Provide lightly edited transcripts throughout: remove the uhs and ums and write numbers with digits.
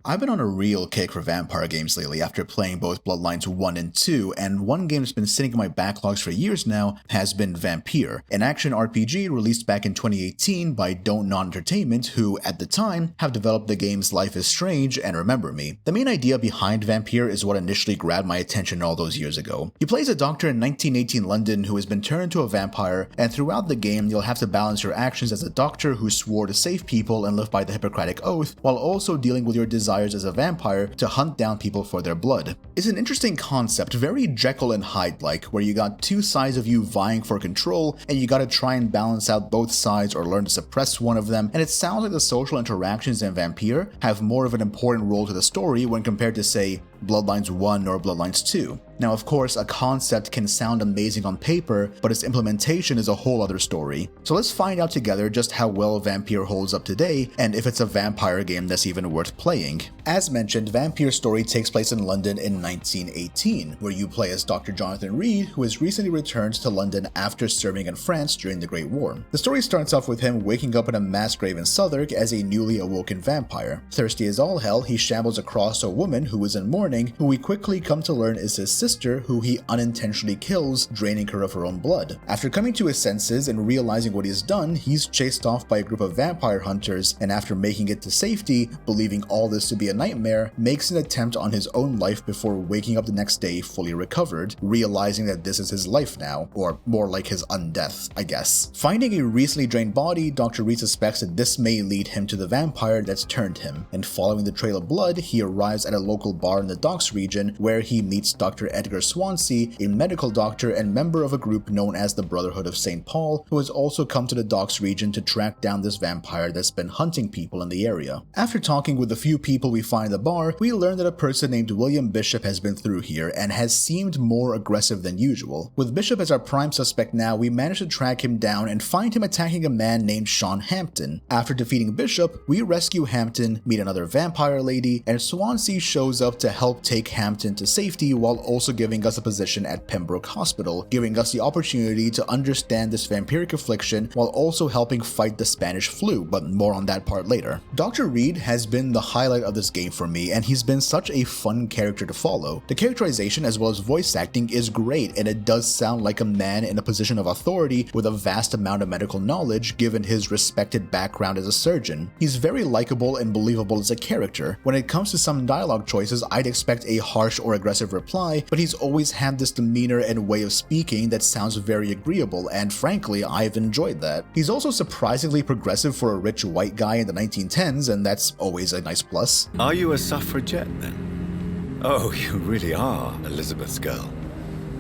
I've been on a real kick for vampire games lately after playing both Bloodlines 1 and 2, and one game that's been sitting in my backlogs for years now has been Vampyr, an action RPG released back in 2018 by Don't Not Entertainment, who, at the time, have developed the games Life is Strange and Remember Me. The main idea behind Vampyr is what initially grabbed my attention all those years ago. You play as a doctor in 1918 London who has been turned into a vampire, and throughout the game you'll have to balance your actions as a doctor who swore to save people and live by the Hippocratic Oath, while also dealing with your desires as a vampire to hunt down people for their blood. It's an interesting concept, very Jekyll and Hyde-like, where you got two sides of you vying for control, and you gotta try and balance out both sides or learn to suppress one of them, and it sounds like the social interactions in Vampyr have more of an important role to the story when compared to, say, Bloodlines 1 or Bloodlines 2. Now, of course, a concept can sound amazing on paper, but its implementation is a whole other story. So let's find out together just how well Vampyr holds up today, and if it's a vampire game that's even worth playing. As mentioned, Vampyr's story takes place in London in 1918, where you play as Dr. Jonathan Reed, who has recently returned to London after serving in France during the Great War. The story starts off with him waking up in a mass grave in Southwark as a newly awoken vampire. Thirsty as all hell, he shambles across a woman who is in mourning, who we quickly come to learn is his sister, who he unintentionally kills, draining her of her own blood. After coming to his senses and realizing what he's done, he's chased off by a group of vampire hunters, and after making it to safety, believing all this to be a nightmare, makes an attempt on his own life before waking up the next day fully recovered, realizing that this is his life now, or more like his undeath, I guess. Finding a recently drained body, Dr. Reed suspects that this may lead him to the vampire that's turned him, and following the trail of blood, he arrives at a local bar in the Docks region where he meets Dr. Edgar Swansea, a medical doctor and member of a group known as the Brotherhood of St. Paul, who has also come to the Docks region to track down this vampire that's been hunting people in the area. After talking with a few people we find at the bar, we learn that a person named William Bishop has been through here and has seemed more aggressive than usual. With Bishop as our prime suspect now, we manage to track him down and find him attacking a man named Sean Hampton. After defeating Bishop, we rescue Hampton, meet another vampire lady, and Swansea shows up to help take Hampton to safety while also giving us a position at Pembroke Hospital, giving us the opportunity to understand this vampiric affliction while also helping fight the Spanish flu, but more on that part later. Dr. Reed has been the highlight of this game for me, and he's been such a fun character to follow. The characterization as well as voice acting is great, and it does sound like a man in a position of authority with a vast amount of medical knowledge given his respected background as a surgeon. He's very likable and believable as a character. When it comes to some dialogue choices, I'd expect a harsh or aggressive reply, but he's always had this demeanor and way of speaking that sounds very agreeable, and frankly, I've enjoyed that. He's also surprisingly progressive for a rich white guy in the 1910s, and that's always a nice plus. Are you a suffragette then? Oh, you really are Elizabeth's girl.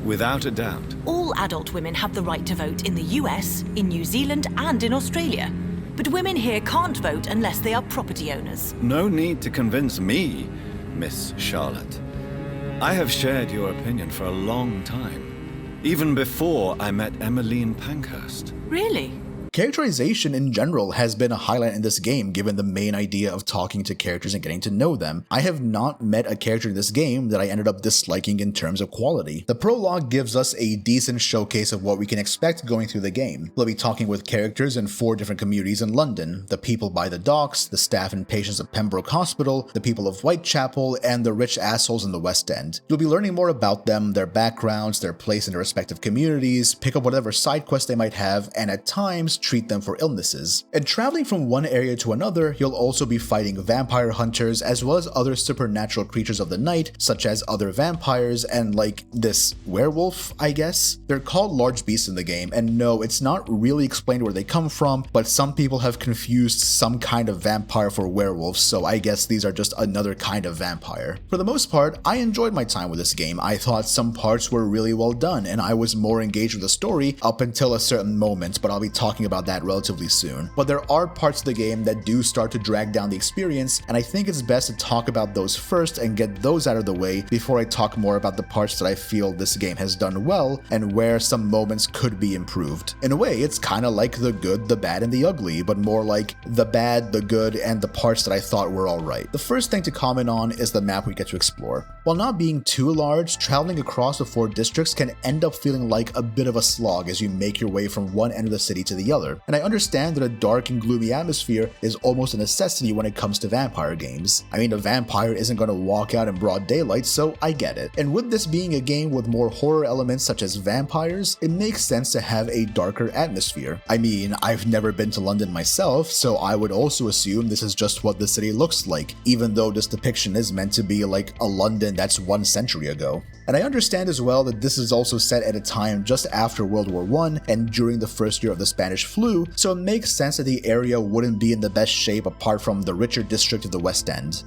Without a doubt. All adult women have the right to vote in the US, in New Zealand, and in Australia. But women here can't vote unless they are property owners. No need to convince me, Miss Charlotte. I have shared your opinion for a long time, even before I met Emmeline Pankhurst. Really? Characterization in general has been a highlight in this game given the main idea of talking to characters and getting to know them. I have not met a character in this game that I ended up disliking in terms of quality. The prologue gives us a decent showcase of what we can expect going through the game. We'll be talking with characters in 4 different communities in London: the people by the docks, the staff and patients of Pembroke Hospital, the people of Whitechapel, and the rich assholes in the West End. You'll be learning more about them, their backgrounds, their place in their respective communities, pick up whatever side quests they might have, and at times treat them for illnesses. And traveling from one area to another, you'll also be fighting vampire hunters as well as other supernatural creatures of the night, such as other vampires and like this werewolf, I guess? They're called large beasts in the game, and no, it's not really explained where they come from, but some people have confused some kind of vampire for werewolves, so I guess these are just another kind of vampire. For the most part, I enjoyed my time with this game. I thought some parts were really well done, and I was more engaged with the story up until a certain moment, but I'll be talking about that relatively soon. But there are parts of the game that do start to drag down the experience, and I think it's best to talk about those first and get those out of the way before I talk more about the parts that I feel this game has done well and where some moments could be improved. In a way, it's kind of like the good, the bad, and the ugly, but more like the bad, the good, and the parts that I thought were alright. The first thing to comment on is the map we get to explore. While not being too large, traveling across the 4 districts can end up feeling like a bit of a slog as you make your way from one end of the city to the other. color, and I understand that a dark and gloomy atmosphere is almost a necessity when it comes to vampire games. I mean, a vampire isn't going to walk out in broad daylight, so I get it. And with this being a game with more horror elements such as vampires, it makes sense to have a darker atmosphere. I mean, I've never been to London myself, so I would also assume this is just what the city looks like, even though this depiction is meant to be like a London that's 1 century ago. And I understand as well that this is also set at a time just after World War I and during the first year of the Spanish flu, so it makes sense that the area wouldn't be in the best shape apart from the richer district of the West End.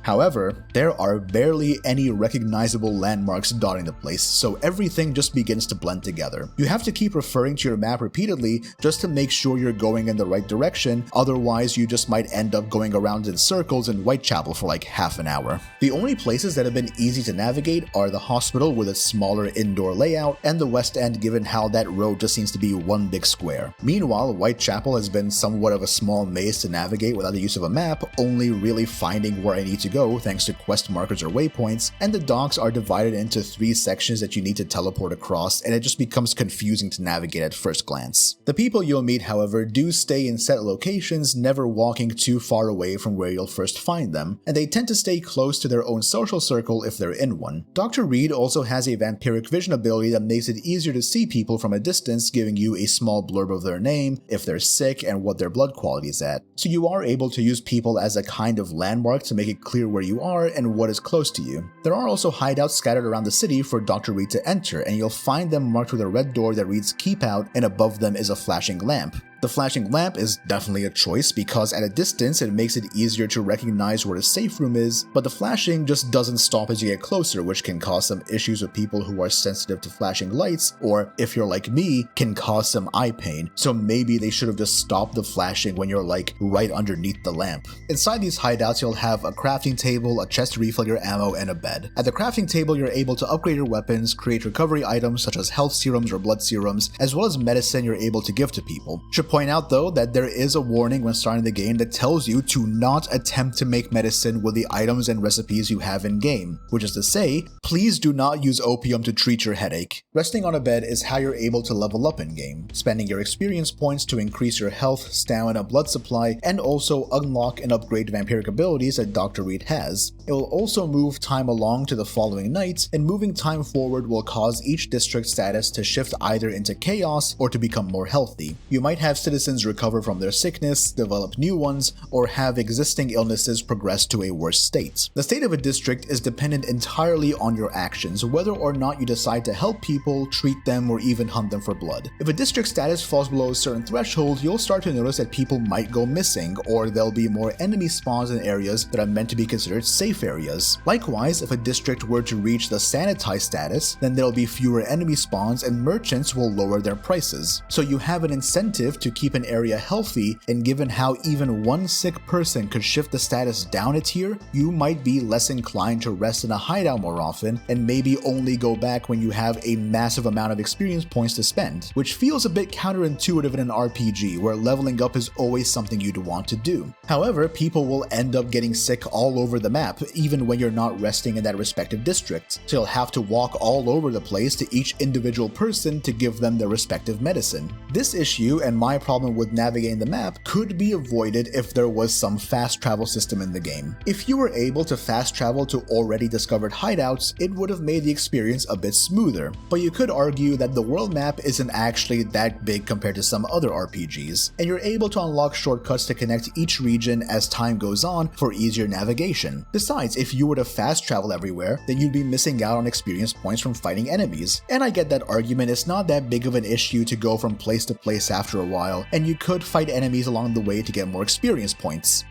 However, there are barely any recognizable landmarks dotting the place, so everything just begins to blend together. You have to keep referring to your map repeatedly just to make sure you're going in the right direction, otherwise you just might end up going around in circles in Whitechapel for like half an hour. The only places that have been easy to navigate are the hospital with its smaller indoor layout and the West End, given how that road just seems to be one big square. Meanwhile, Whitechapel has been somewhat of a small maze to navigate without the use of a map, only really finding where I need to go thanks to quest markers or waypoints, and the docks are divided into 3 sections that you need to teleport across, and it just becomes confusing to navigate at first glance. The people you'll meet, however, do stay in set locations, never walking too far away from where you'll first find them, and they tend to stay close to their own social circle if they're in one. Dr. Reed also has a vampiric vision ability that makes it easier to see people from a distance, giving you a small blurb of their name, if they're sick, and what their blood quality is at. So you are able to use people as a kind of landmark to make it clear where you are and what is close to you. There are also hideouts scattered around the city for Dr. Reed to enter, and you'll find them marked with a red door that reads "Keep Out," and above them is a flashing lamp. The flashing lamp is definitely a choice because at a distance it makes it easier to recognize where the safe room is, but the flashing just doesn't stop as you get closer, which can cause some issues with people who are sensitive to flashing lights, or if you're like me, can cause some eye pain, so maybe they should have just stopped the flashing when you're like right underneath the lamp. Inside these hideouts you'll have a crafting table, a chest to refill your ammo, and a bed. At the crafting table you're able to upgrade your weapons, create recovery items such as health serums or blood serums, as well as medicine you're able to give to people. Should point out though that there is a warning when starting the game that tells you to not attempt to make medicine with the items and recipes you have in game, which is to say, please do not use opium to treat your headache. Resting on a bed is how you're able to level up in game, spending your experience points to increase your health, stamina, blood supply, and also unlock and upgrade vampiric abilities that Dr. Reed has. It will also move time along to the following night, and moving time forward will cause each district status to shift either into chaos or to become more healthy. You might have citizens recover from their sickness, develop new ones, or have existing illnesses progress to a worse state. The state of a district is dependent entirely on your actions, whether or not you decide to help people, treat them, or even hunt them for blood. If a district status falls below a certain threshold, you'll start to notice that people might go missing, or there'll be more enemy spawns in areas that are meant to be considered safe areas. Likewise, if a district were to reach the sanitized status, then there'll be fewer enemy spawns and merchants will lower their prices. So you have an incentive to keep an area healthy, and given how even one sick person could shift the status down a tier, you might be less inclined to rest in a hideout more often, and maybe only go back when you have a massive amount of experience points to spend, which feels a bit counterintuitive in an RPG where leveling up is always something you'd want to do. However, people will end up getting sick all over the map, even when you're not resting in that respective district, so you'll have to walk all over the place to each individual person to give them their respective medicine. This issue, and my problem with navigating the map, could be avoided if there was some fast travel system in the game. If you were able to fast travel to already discovered hideouts, it would have made the experience a bit smoother, but you could argue that the world map isn't actually that big compared to some other RPGs, and you're able to unlock shortcuts to connect each region as time goes on for easier navigation. Besides, if you were to fast travel everywhere, then you'd be missing out on experience points from fighting enemies, and I get that argument. It's not that big of an issue to go from place to place after a while, and you could fight enemies along the way to get more experience points.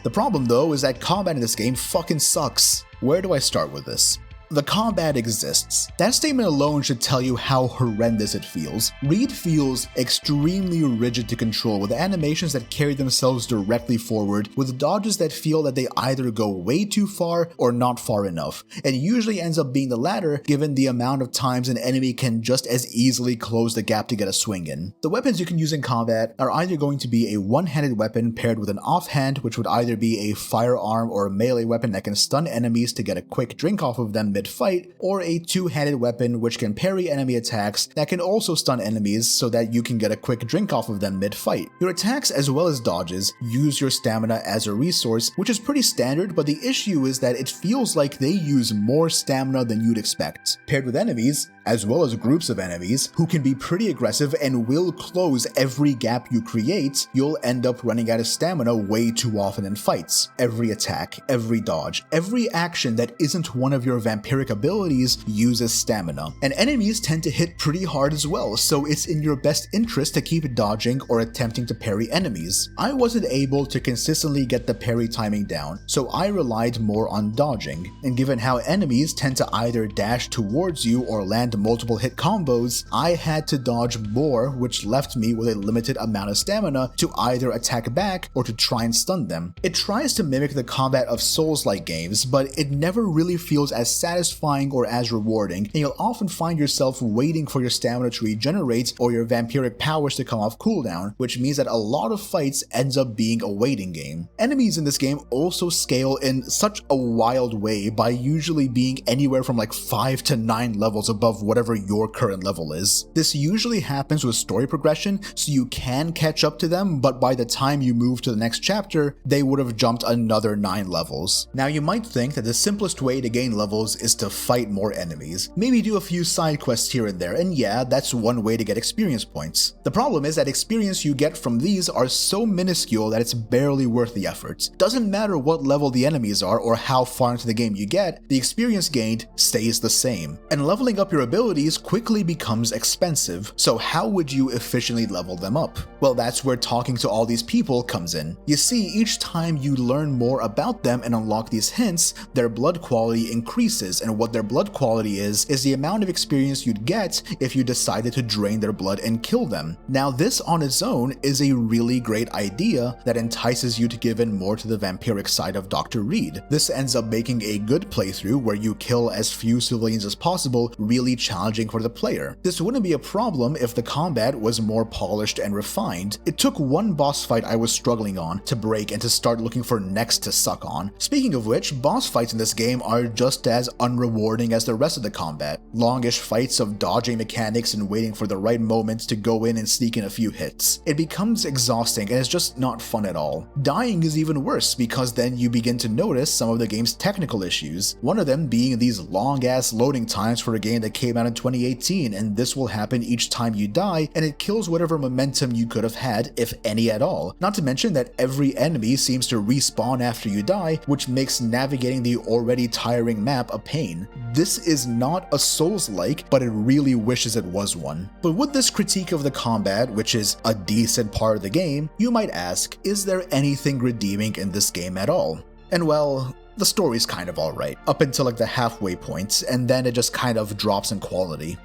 The problem though is that combat in this game fucking sucks. Where do I start with this? The combat exists. That statement alone should tell you how horrendous it feels. Reed feels extremely rigid to control, with animations that carry themselves directly forward, with dodges that feel that they either go way too far or not far enough, and usually ends up being the latter given the amount of times an enemy can just as easily close the gap to get a swing in. The weapons you can use in combat are either going to be a one-handed weapon paired with an offhand, which would either be a firearm or a melee weapon that can stun enemies to get a quick drink off of them mid-fight, or a two-handed weapon which can parry enemy attacks that can also stun enemies so that you can get a quick drink off of them mid-fight. Your attacks as well as dodges use your stamina as a resource, which is pretty standard, but the issue is that it feels like they use more stamina than you'd expect. Paired with enemies, as well as groups of enemies, who can be pretty aggressive and will close every gap you create, you'll end up running out of stamina way too often in fights. Every attack, every dodge, every action that isn't one of your vampiric abilities uses stamina. And enemies tend to hit pretty hard as well, so it's in your best interest to keep dodging or attempting to parry enemies. I wasn't able to consistently get the parry timing down, so I relied more on dodging, and given how enemies tend to either dash towards you or land multiple hit combos, I had to dodge more, which left me with a limited amount of stamina to either attack back or to try and stun them. It tries to mimic the combat of Souls-like games, but it never really feels as satisfying or as rewarding, and you'll often find yourself waiting for your stamina to regenerate or your vampiric powers to come off cooldown, which means that a lot of fights ends up being a waiting game. Enemies in this game also scale in such a wild way by usually being anywhere from like 5 to 9 levels above whatever your current level is. This usually happens with story progression, so you can catch up to them, but by the time you move to the next chapter, they would have jumped another 9 levels. Now you might think that the simplest way to gain levels is to fight more enemies, maybe do a few side quests here and there, and yeah, that's one way to get experience points. The problem is that experience you get from these are so minuscule that it's barely worth the effort. Doesn't matter what level the enemies are or how far into the game you get, the experience gained stays the same. And leveling up your abilities quickly becomes expensive, so how would you efficiently level them up? Well, that's where talking to all these people comes in. You see, each time you learn more about them and unlock these hints, their blood quality increases, and what their blood quality is the amount of experience you'd get if you decided to drain their blood and kill them. Now this on its own is a really great idea that entices you to give in more to the vampiric side of Dr. Reed. This ends up making a good playthrough where you kill as few civilians as possible really challenging for the player. This wouldn't be a problem if the combat was more polished and refined. It took one boss fight I was struggling on to break and to start looking for necks to suck on. Speaking of which, boss fights in this game are just as unrewarding as the rest of the combat. Longish fights of dodging mechanics and waiting for the right moments to go in and sneak in a few hits. It becomes exhausting and it's just not fun at all. Dying is even worse because then you begin to notice some of the game's technical issues, one of them being these long-ass loading times for a game that came out in 2018, and this will happen each time you die, and it kills whatever momentum you could have had, if any at all. Not to mention that every enemy seems to respawn after you die, which makes navigating the already tiring map a pain. This is not a Souls-like, but it really wishes it was one. But with this critique of the combat, which is a decent part of the game, you might ask, is there anything redeeming in this game at all? And well, the story's kind of alright, up until like the halfway point, and then it just kind of drops in quality.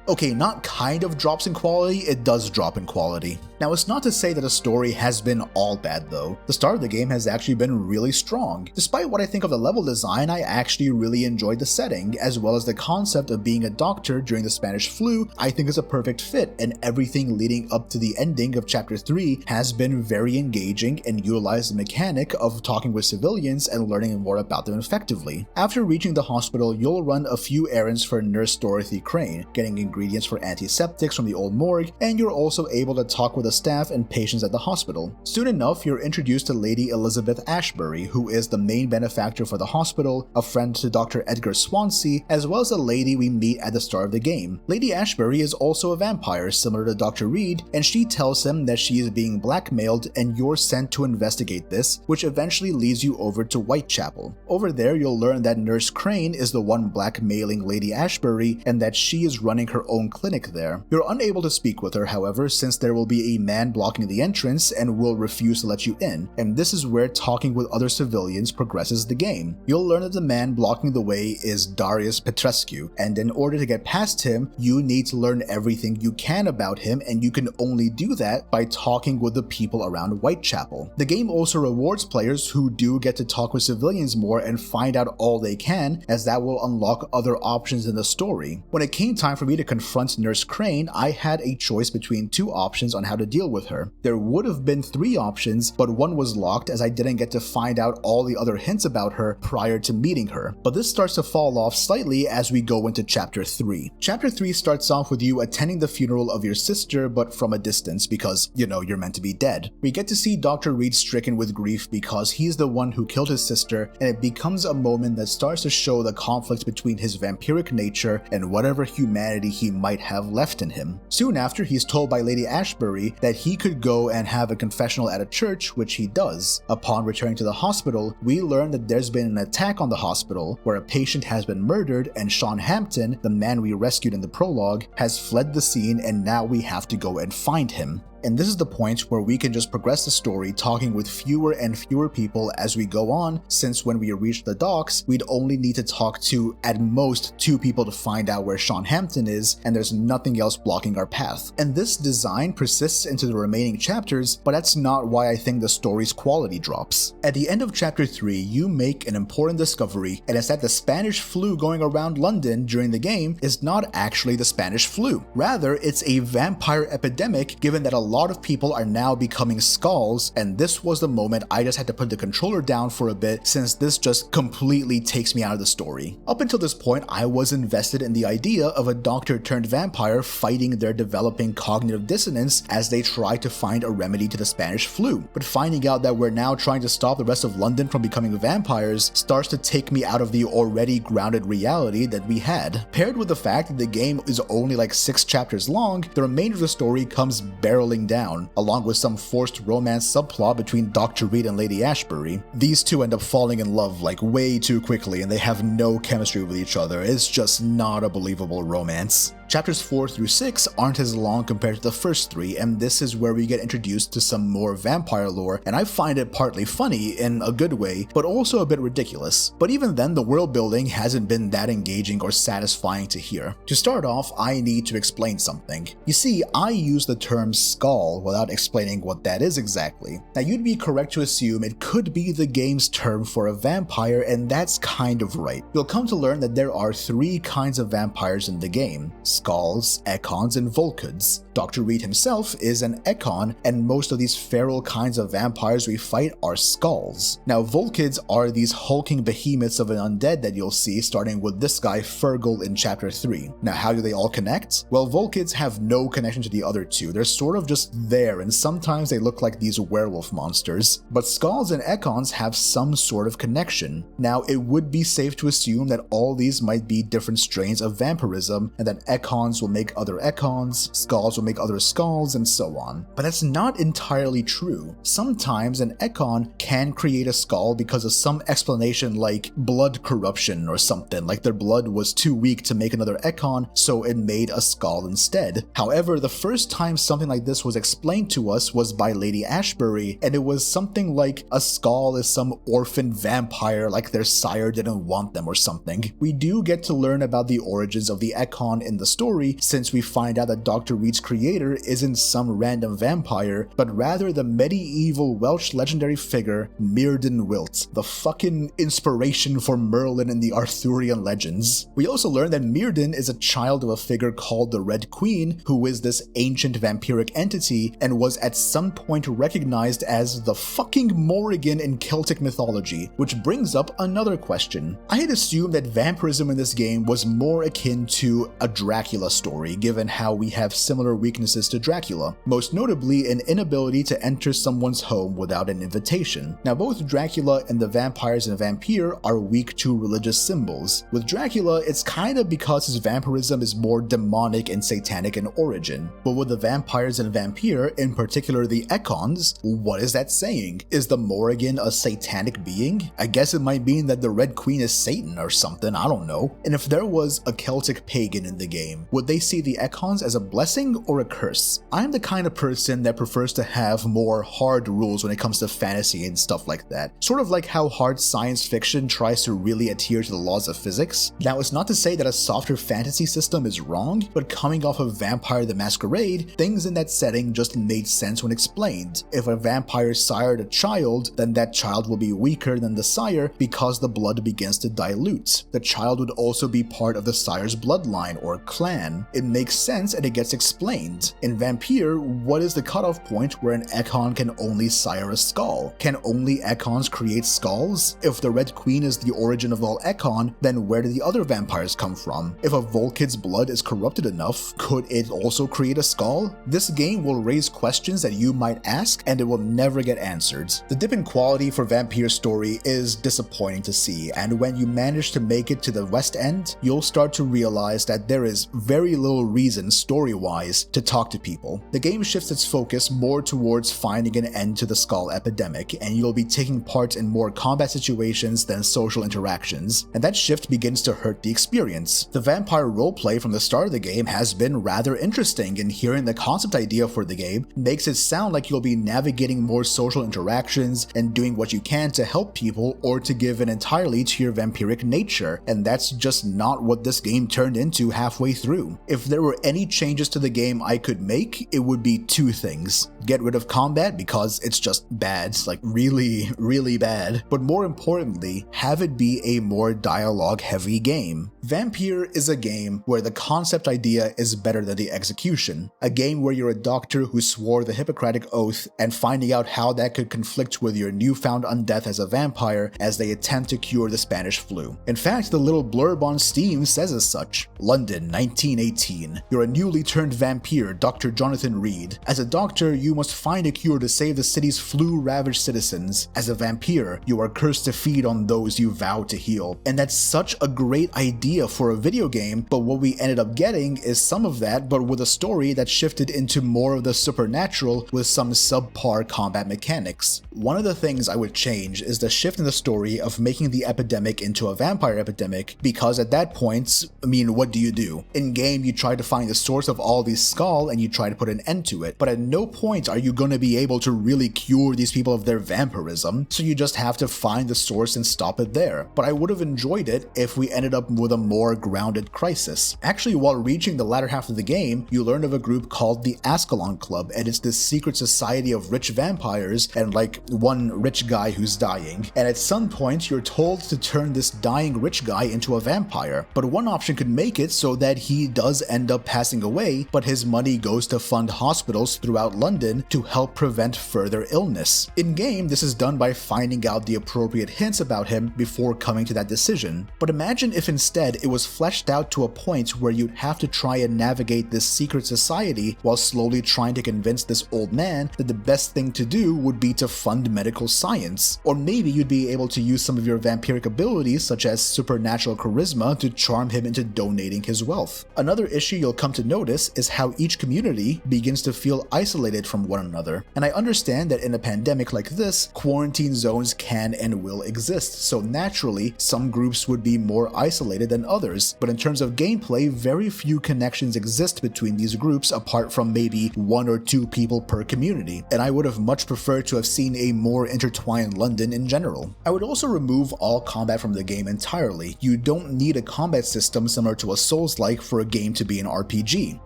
Okay, not kind of drops in quality, it does drop in quality. Now, it's not to say that the story has been all bad though. The start of the game has actually been really strong. Despite what I think of the level design, I actually really enjoyed the setting, as well as the concept of being a doctor during the Spanish flu. I think is a perfect fit, and everything leading up to the ending of Chapter 3 has been very engaging and utilized the mechanic of talking with civilians and learning more about them effectively. After reaching the hospital, you'll run a few errands for Nurse Dorothy Crane, getting ingredients for antiseptics from the old morgue, and you're also able to talk with the staff and patients at the hospital. Soon enough, you're introduced to Lady Elizabeth Ashbury, who is the main benefactor for the hospital, a friend to Dr. Edgar Swansea, as well as a lady we meet at the start of the game. Lady Ashbury is also a vampire, similar to Dr. Reed, and she tells him that she is being blackmailed and you're sent to investigate this, which eventually leads you over to Whitechapel. Over there, you'll learn that Nurse Crane is the one blackmailing Lady Ashbury and that she is running her own clinic there. You're unable to speak with her, however, since there will be a man blocking the entrance and will refuse to let you in, and this is where talking with other civilians progresses the game. You'll learn that the man blocking the way is Darius Petrescu, and in order to get past him, you need to learn everything you can about him, and you can only do that by talking with the people around Whitechapel. The game also rewards players who do get to talk with civilians more and find out all they can, as that will unlock other options in the story. When it came time for me to confront Nurse Crane, I had a choice between two options on how to to deal with her. There would have been 3 options, but one was locked as I didn't get to find out all the other hints about her prior to meeting her. But this starts to fall off slightly as we go into Chapter 3. Chapter 3 starts off with you attending the funeral of your sister, but from a distance because, you're meant to be dead. We get to see Dr. Reed stricken with grief because he's the one who killed his sister, and it becomes a moment that starts to show the conflict between his vampiric nature and whatever humanity he might have left in him. Soon after, he's told by Lady Ashbury that he could go and have a confessional at a church, which he does. Upon returning to the hospital, we learn that there's been an attack on the hospital where a patient has been murdered, and Sean Hampton, the man we rescued in the prologue, has fled the scene, and now we have to go and find him. And this is the point where we can just progress the story, talking with fewer and fewer people as we go on, since when we reach the docks, we'd only need to talk to at most 2 people to find out where Sean Hampton is, and there's nothing else blocking our path. And this design persists into the remaining chapters, but that's not why I think the story's quality drops. At the end of Chapter 3, you make an important discovery, and it's that the Spanish flu going around London during the game is not actually the Spanish flu. Rather, it's a vampire epidemic, given that a lot of people are now becoming skulls, and this was the moment I just had to put the controller down for a bit, since this just completely takes me out of the story. Up until this point, I was invested in the idea of a doctor turned vampire fighting their developing cognitive dissonance as they try to find a remedy to the Spanish flu. But finding out that we're now trying to stop the rest of London from becoming vampires starts to take me out of the already grounded reality that we had. Paired with the fact that the game is only like 6 chapters long, the remainder of the story comes barreling down, along with some forced romance subplot between Dr. Reed and Lady Ashbury. These 2 end up falling in love like way too quickly, and they have no chemistry with each other. It's just not a believable romance. Chapters 4 through 6 aren't as long compared to the first 3, and this is where we get introduced to some more vampire lore, and I find it partly funny in a good way, but also a bit ridiculous. But even then, the world building hasn't been that engaging or satisfying to hear. To start off, I need to explain something. You see, I use the term skull without explaining what that is exactly. Now, you'd be correct to assume it could be the game's term for a vampire, and that's kind of right. You'll come to learn that there are 3 kinds of vampires in the game: skulls, econs, and volkids. Dr. Reed himself is an econ, and most of these feral kinds of vampires we fight are skulls. Now, volkids are these hulking behemoths of an undead that you'll see, starting with this guy Fergal in Chapter 3. Now, how do they all connect? Well, volkids have no connection to the other 2. They're sort of just there, and sometimes they look like these werewolf monsters. But skulls and econs have some sort of connection. Now, it would be safe to assume that all these might be different strains of vampirism, and that econs will make other econs, skulls will make other skulls, and so on. But that's not entirely true. Sometimes an econ can create a skull because of some explanation like blood corruption or something, like their blood was too weak to make another econ, so it made a skull instead. However, the first time something like this was explained to us was by Lady Ashbury, and it was something like a skull is some orphan vampire like their sire didn't want them or something. We do get to learn about the origins of the econ in the story, since we find out that Dr. Reed's creator isn't some random vampire, but rather the medieval Welsh legendary figure Myrddin Wyllt, the fucking inspiration for Merlin in the Arthurian legends. We also learn that Myrddin is a child of a figure called the Red Queen, who is this ancient vampiric entity and was at some point recognized as the fucking Morrigan in Celtic mythology, which brings up another question. I had assumed that vampirism in this game was more akin to a Dracula story, given how we have similar weaknesses to Dracula, most notably an inability to enter someone's home without an invitation. Now, both Dracula and the vampires in Vampyr are weak to religious symbols. With Dracula, it's kind of because his vampirism is more demonic and satanic in origin. But with the vampires in Vampyr, in particular the econs, what is that saying? Is the Morrigan a satanic being? I guess it might mean that the Red Queen is Satan or something, I don't know. And if there was a Celtic pagan in the game, would they see the econs as a blessing or a curse? I'm the kind of person that prefers to have more hard rules when it comes to fantasy and stuff like that. Sort of like how hard science fiction tries to really adhere to the laws of physics. Now, it's not to say that a softer fantasy system is wrong, but coming off of Vampire the Masquerade, things in that setting just made sense when explained. If a vampire sired a child, then that child will be weaker than the sire because the blood begins to dilute. The child would also be part of the sire's bloodline or clan. clan. It makes sense and it gets explained. In Vampyr, what is the cutoff point where an Ekon can only sire a skull? Can only Ekons create skulls? If the Red Queen is the origin of all Ekon, then where do the other vampires come from? If a Volkid's blood is corrupted enough, could it also create a skull? This game will raise questions that you might ask and it will never get answered. The dip in quality for Vampyr's story is disappointing to see, and when you manage to make it to the West End, you'll start to realize that there is very little reason story-wise to talk to people. The game shifts its focus more towards finding an end to the skull epidemic, and you'll be taking part in more combat situations than social interactions, and that shift begins to hurt the experience. The vampire roleplay from the start of the game has been rather interesting, and hearing the concept idea for the game makes it sound like you'll be navigating more social interactions and doing what you can to help people or to give in entirely to your vampiric nature, and that's just not what this game turned into halfway through. If there were any changes to the game I could make, it would be two things. Get rid of combat because it's just bad, like really, really bad, but more importantly, have it be a more dialogue heavy game. Vampyr is a game where the concept idea is better than the execution. A game where you're a doctor who swore the Hippocratic Oath and finding out how that could conflict with your newfound undeath as a vampire as they attempt to cure the Spanish flu. In fact, the little blurb on Steam says as such. London, 1918. You're a newly turned vampire, Dr. Jonathan Reed. As a doctor, you must find a cure to save the city's flu-ravaged citizens. As a vampire, you are cursed to feed on those you vow to heal. And that's such a great idea for a video game, but what we ended up getting is some of that, but with a story that shifted into more of the supernatural with some subpar combat mechanics. One of the things I would change is the shift in the story of making the epidemic into a vampire epidemic, because at that point, what do you do? In game, you try to find the source of all these skull and you try to put an end to it, but at no point are you going to be able to really cure these people of their vampirism, so you just have to find the source and stop it there. But I would have enjoyed it if we ended up with a more grounded crisis. Actually, while reaching the latter half of the game, you learn of a group called the Ascalon Club, and it's this secret society of rich vampires and like one rich guy who's dying. And at some point, you're told to turn this dying rich guy into a vampire. But one option could make it so that he does end up passing away, but his money goes to fund hospitals throughout London to help prevent further illness. In-game, this is done by finding out the appropriate hints about him before coming to that decision. But imagine if instead it was fleshed out to a point where you'd have to try and navigate this secret society while slowly trying to convince this old man that the best thing to do would be to fund medical science. Or maybe you'd be able to use some of your vampiric abilities such as supernatural charisma to charm him into donating his wealth. Another issue you'll come to notice is how each community begins to feel isolated from one another. And I understand that in a pandemic like this, quarantine zones can and will exist, so naturally some groups would be more isolated than others, but in terms of gameplay, very few connections exist between these groups apart from maybe 1 or 2 people per community, and I would have much preferred to have seen a more intertwined London in general. I would also remove all combat from the game entirely. You don't need a combat system similar to a Souls-like for a game to be an RPG.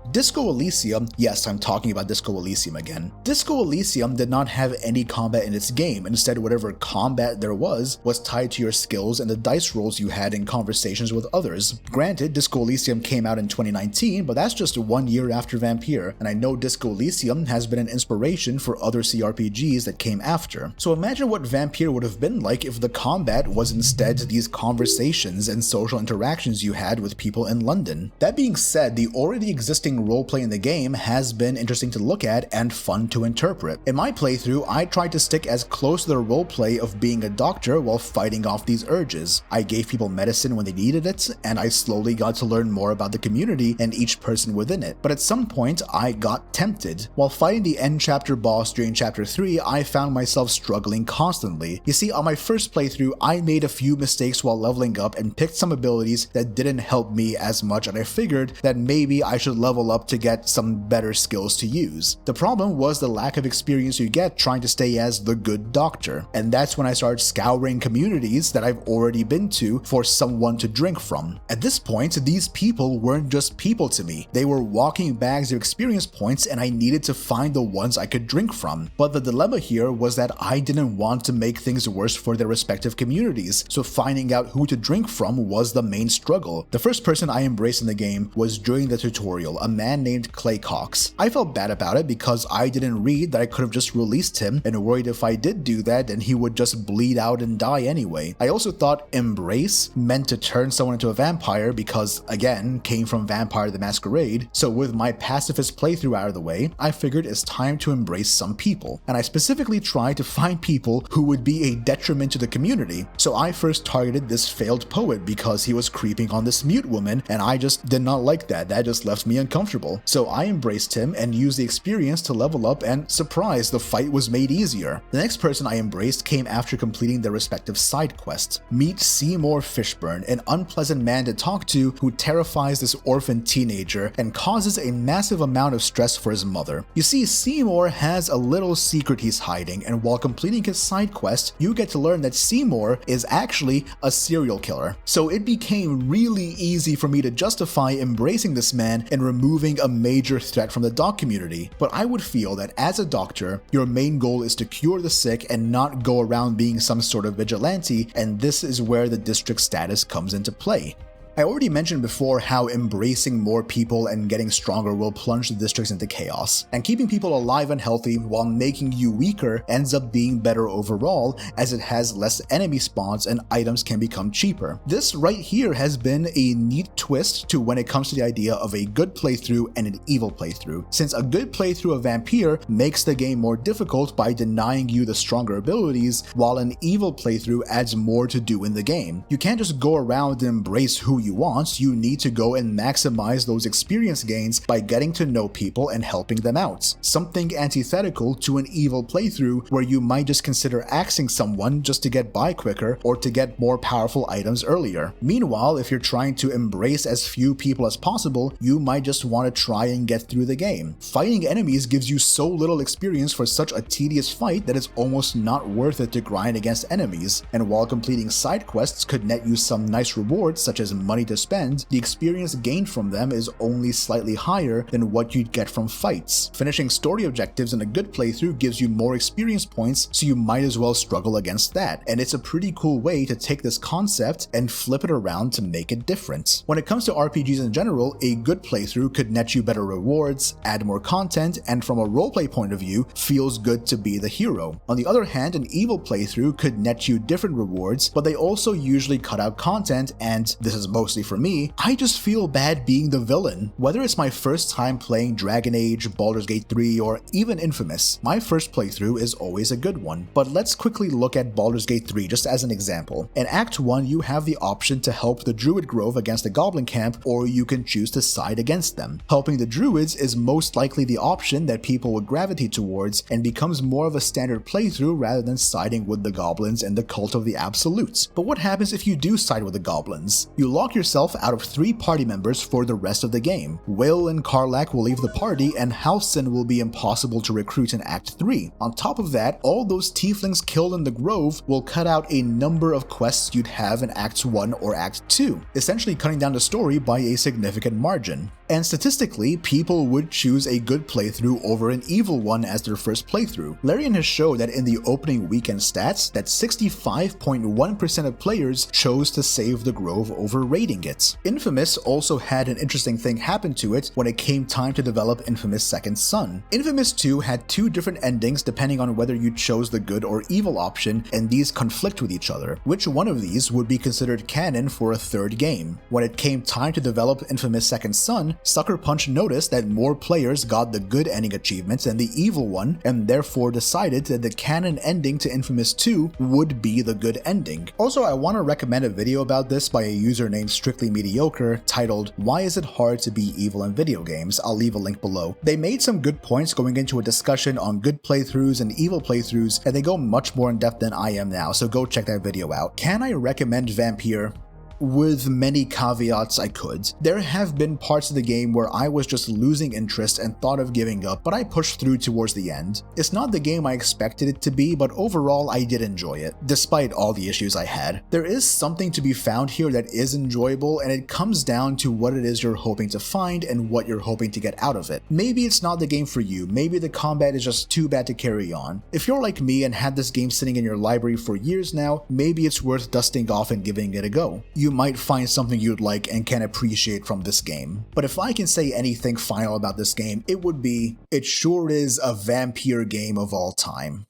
Disco Elysium, yes, I'm talking about Disco Elysium again. Disco Elysium did not have any combat in its game. Instead, whatever combat there was tied to your skills and the dice rolls you had in conversations with others. Granted, Disco Elysium came out in 2019, but that's just 1 year after Vampyr, and I know Disco Elysium has been an inspiration for other CRPGs that came after. So imagine what Vampyr would have been like if the combat was instead these conversations and social interactions you had with people in London. That being said, the already existing roleplay in the game has been interesting to look at and fun to interpret. In my playthrough, I tried to stick as close to the roleplay of being a doctor while fighting off these urges. I gave people medicine when they needed it, and I slowly got to learn more about the community and each person within it. But at some point, I got tempted. While fighting the end chapter boss during chapter 3, I found myself struggling constantly. You see, on my first playthrough, I made a few mistakes while leveling up and picked some abilities that didn't help me as much, and I figured that maybe I should level up to get some better skills to use. The problem was the lack of experience you get trying to stay as the good doctor, and that's when I started scouring communities that I've already been to for someone to drink from. At this point, these people weren't just people to me. They were walking bags of experience points, and I needed to find the ones I could drink from. But the dilemma here was that I didn't want to make things worse for their respective communities, so finding out who to drink from was the main struggle. The first person I embraced in the game was during the tutorial, a man named Clay Cox. I felt bad about it because I didn't read that I could have just released him and worried if I did do that then he would just bleed out and die anyway. I also thought embrace meant to turn someone into a vampire because, again, came from Vampire the Masquerade, so with my pacifist playthrough out of the way, I figured it's time to embrace some people. And I specifically tried to find people who would be a detriment to the community. So I first targeted this failed poet because he was creeping on this mute woman, and I just did not like that. That just left me uncomfortable. So I embraced him and used the experience to level up, and surprise, the fight was made easier. The next person I embraced came after completing their respective side quests. Meet Seymour Fishburne, an unpleasant man to talk to who terrifies this orphan teenager and causes a massive amount of stress for his mother. You see, Seymour has a little secret he's hiding, and while completing his side quest, you get to learn that Seymour is actually a serial killer. So it became really easy for me to justify embracing this man and removing a major threat from the doc community. But I would feel that as a doctor, your main goal is to cure the sick and not go around being some sort of vigilante, and this is where the district status comes into play. I already mentioned before how embracing more people and getting stronger will plunge the districts into chaos, and keeping people alive and healthy while making you weaker ends up being better overall as it has less enemy spawns and items can become cheaper. This right here has been a neat twist to when it comes to the idea of a good playthrough and an evil playthrough, since a good playthrough of Vampyr makes the game more difficult by denying you the stronger abilities, while an evil playthrough adds more to do in the game. You can't just go around and embrace who you want, you need to go and maximize those experience gains by getting to know people and helping them out. Something antithetical to an evil playthrough where you might just consider axing someone just to get by quicker or to get more powerful items earlier. Meanwhile, if you're trying to embrace as few people as possible, you might just want to try and get through the game. Fighting enemies gives you so little experience for such a tedious fight that it's almost not worth it to grind against enemies, and while completing side quests could net you some nice rewards such as money to spend, the experience gained from them is only slightly higher than what you'd get from fights. Finishing story objectives in a good playthrough gives you more experience points, so you might as well struggle against that, and it's a pretty cool way to take this concept and flip it around to make it different. When it comes to RPGs in general, a good playthrough could net you better rewards, add more content, and from a roleplay point of view, feels good to be the hero. On the other hand, an evil playthrough could net you different rewards, but they also usually cut out content, and this is mostly for me, I just feel bad being the villain. Whether it's my first time playing Dragon Age, Baldur's Gate 3, or even Infamous, my first playthrough is always a good one. But let's quickly look at Baldur's Gate 3 just as an example. In Act 1, you have the option to help the Druid Grove against the Goblin Camp, or you can choose to side against them. Helping the Druids is most likely the option that people would gravitate towards and becomes more of a standard playthrough rather than siding with the Goblins and the Cult of the Absolutes. But what happens if you do side with the Goblins? You lock yourself out of 3 party members for the rest of the game. Will and Karlak will leave the party, and Halsin will be impossible to recruit in Act 3. On top of that, all those tieflings killed in the Grove will cut out a number of quests you'd have in Act 1 or Act 2, essentially cutting down the story by a significant margin. And statistically, people would choose a good playthrough over an evil one as their first playthrough. Larian has showed that in the opening weekend stats that 65.1% of players chose to save the Grove over raiding it. Infamous also had an interesting thing happen to it when it came time to develop Infamous Second Son. Infamous 2 had 2 different endings depending on whether you chose the good or evil option, and these conflict with each other. Which one of these would be considered canon for a third game? When it came time to develop Infamous Second Son, Sucker Punch noticed that more players got the good ending achievements than the evil one, and therefore decided that the canon ending to Infamous 2 would be the good ending. Also, I want to recommend a video about this by a user named Strictly Mediocre titled "Why is it hard to be evil in video games?" I'll leave a link below. They made some good points going into a discussion on good playthroughs and evil playthroughs, and they go much more in depth than I am now, so go check that video out. Can I recommend Vampyr? With many caveats, I could. There have been parts of the game where I was just losing interest and thought of giving up, but I pushed through towards the end. It's not the game I expected it to be, but overall I did enjoy it, despite all the issues I had. There is something to be found here that is enjoyable, and it comes down to what it is you're hoping to find and what you're hoping to get out of it. Maybe it's not the game for you, maybe the combat is just too bad to carry on. If you're like me and had this game sitting in your library for years now, maybe it's worth dusting off and giving it a go. You you might find something you'd like and can appreciate from this game. But if I can say anything final about this game, it would be, it sure is a Vampyr game of all time.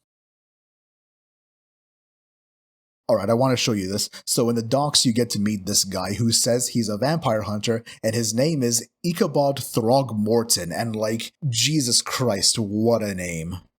Alright, I want to show you this. So in the docs you get to meet this guy who says he's a vampire hunter and his name is Ichabod Throgmorton, and like, Jesus Christ, what a name.